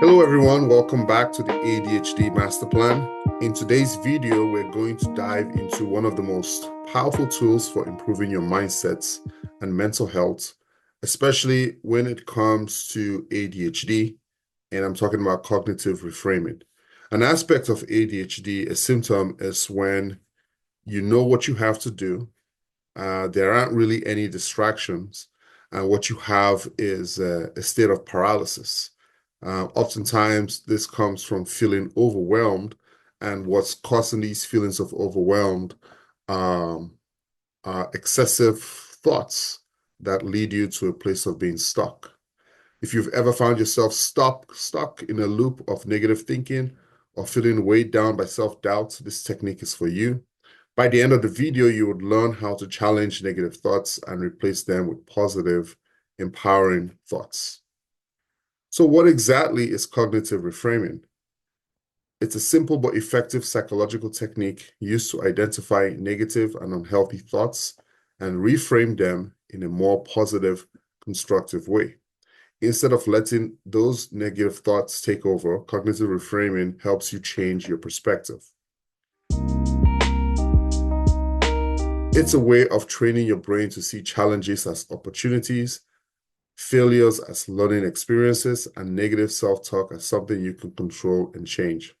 Hello everyone, welcome back to the ADHD Master Plan. In today's video, we're going to dive into one of the most powerful tools for improving your mindsets and mental health, especially when it comes to ADHD, and I'm talking about cognitive reframing. An aspect of ADHD, a symptom, is when you know what you have to do, there aren't really any distractions, and what you have is a state of paralysis. Oftentimes, this comes from feeling overwhelmed, and what's causing these feelings of overwhelmed um, are excessive thoughts that lead you to a place of being stuck. If you've ever found yourself stuck in a loop of negative thinking or feeling weighed down by self-doubt, this technique is for you. By the end of the video, you would learn how to challenge negative thoughts and replace them with positive, empowering thoughts. So what exactly is cognitive reframing? It's a simple but effective psychological technique used to identify negative and unhealthy thoughts and reframe them in a more positive, constructive way. Instead of letting those negative thoughts take over, cognitive reframing helps you change your perspective. It's a way of training your brain to see challenges as opportunities, failures as learning experiences, and negative self-talk as something you can control and change.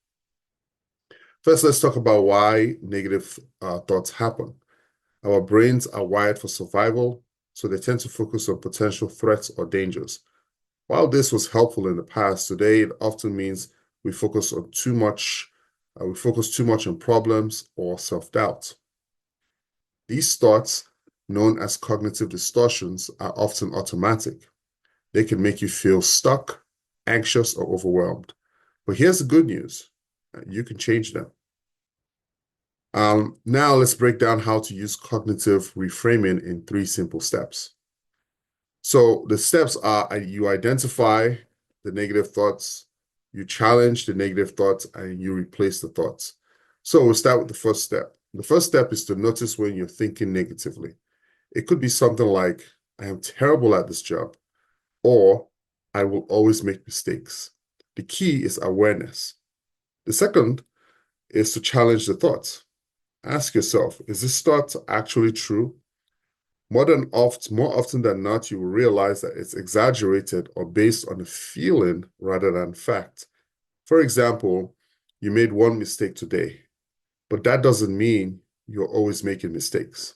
First, let's talk about why negative thoughts happen. Our brains are wired for survival, so they tend to focus on potential threats or dangers. While this was helpful in the past, today it often means we focus too much on problems or self-doubt. These thoughts, known as cognitive distortions, are often automatic. They can make you feel stuck, anxious, or overwhelmed. But here's the good news. You can change them. Now let's break down how to use cognitive reframing in 3 simple steps. So the steps are you identify the negative thoughts, you challenge the negative thoughts, and you replace the thoughts. So we'll start with the first step. The first step is to notice when you're thinking negatively. It could be something like, I am terrible at this job, or I will always make mistakes. The key is awareness. The second is to challenge the thoughts. Ask yourself, is this thought actually true? More often than not, you will realize that it's exaggerated or based on a feeling rather than fact. For example, you made one mistake today, but that doesn't mean you're always making mistakes.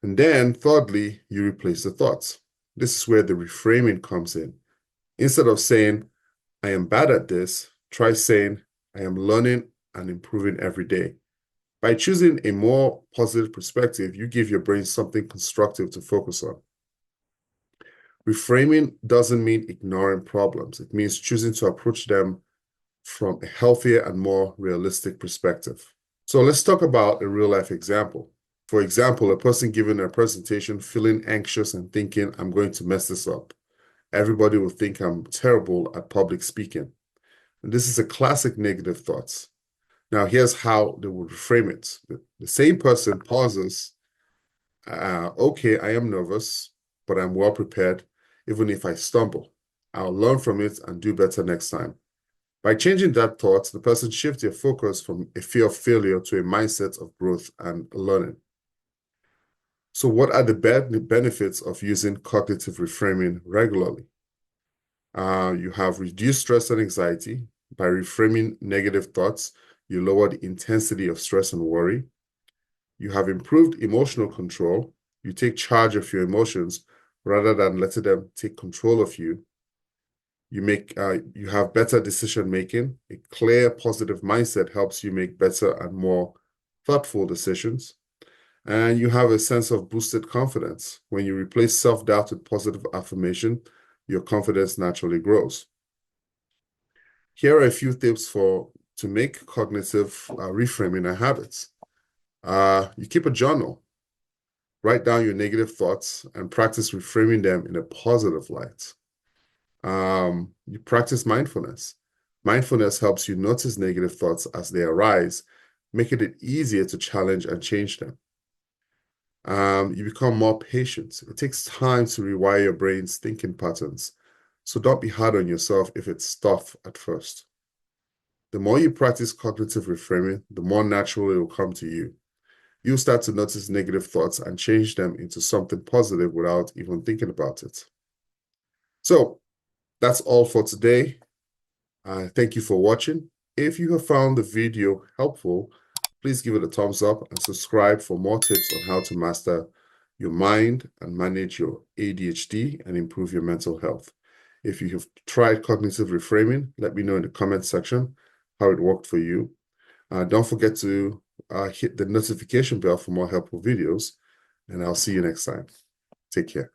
And then, thirdly, you replace the thoughts. This is where the reframing comes in. Instead of saying, I am bad at this, try saying, I am learning and improving every day. By choosing a more positive perspective, you give your brain something constructive to focus on. Reframing doesn't mean ignoring problems. It means choosing to approach them from a healthier and more realistic perspective. So let's talk about a real-life example. For example, a person giving a presentation feeling anxious and thinking, I'm going to mess this up. Everybody will think I'm terrible at public speaking. And this is a classic negative thoughts. Now, here's how they would reframe it. The same person pauses. Okay, I am nervous, but I'm well prepared. Even if I stumble, I'll learn from it and do better next time. By changing that thought, the person shifts their focus from a fear of failure to a mindset of growth and learning. So what are the benefits of using cognitive reframing regularly? You have reduced stress and anxiety. By reframing negative thoughts, you lower the intensity of stress and worry. You have improved emotional control. You take charge of your emotions rather than letting them take control of you. You have better decision making. A clear, positive mindset helps you make better and more thoughtful decisions. And you have a sense of boosted confidence. When you replace self-doubt with positive affirmation, your confidence naturally grows. Here are a few tips to make cognitive reframing a habit. You keep a journal. Write down your negative thoughts and practice reframing them in a positive light. You practice mindfulness. Mindfulness helps you notice negative thoughts as they arise, making it easier to challenge and change them. You become more patient. It takes time to rewire your brain's thinking patterns. So don't be hard on yourself if it's tough at first. The more you practice cognitive reframing, the more natural it will come to you. You'll start to notice negative thoughts and change them into something positive without even thinking about it. So that's all for today. Thank you for watching. If you have found the video helpful, please give it a thumbs up and subscribe for more tips on how to master your mind and manage your ADHD and improve your mental health. If you have tried cognitive reframing, let me know in the comment section how it worked for you. Don't forget to hit the notification bell for more helpful videos, and I'll see you next time. Take care.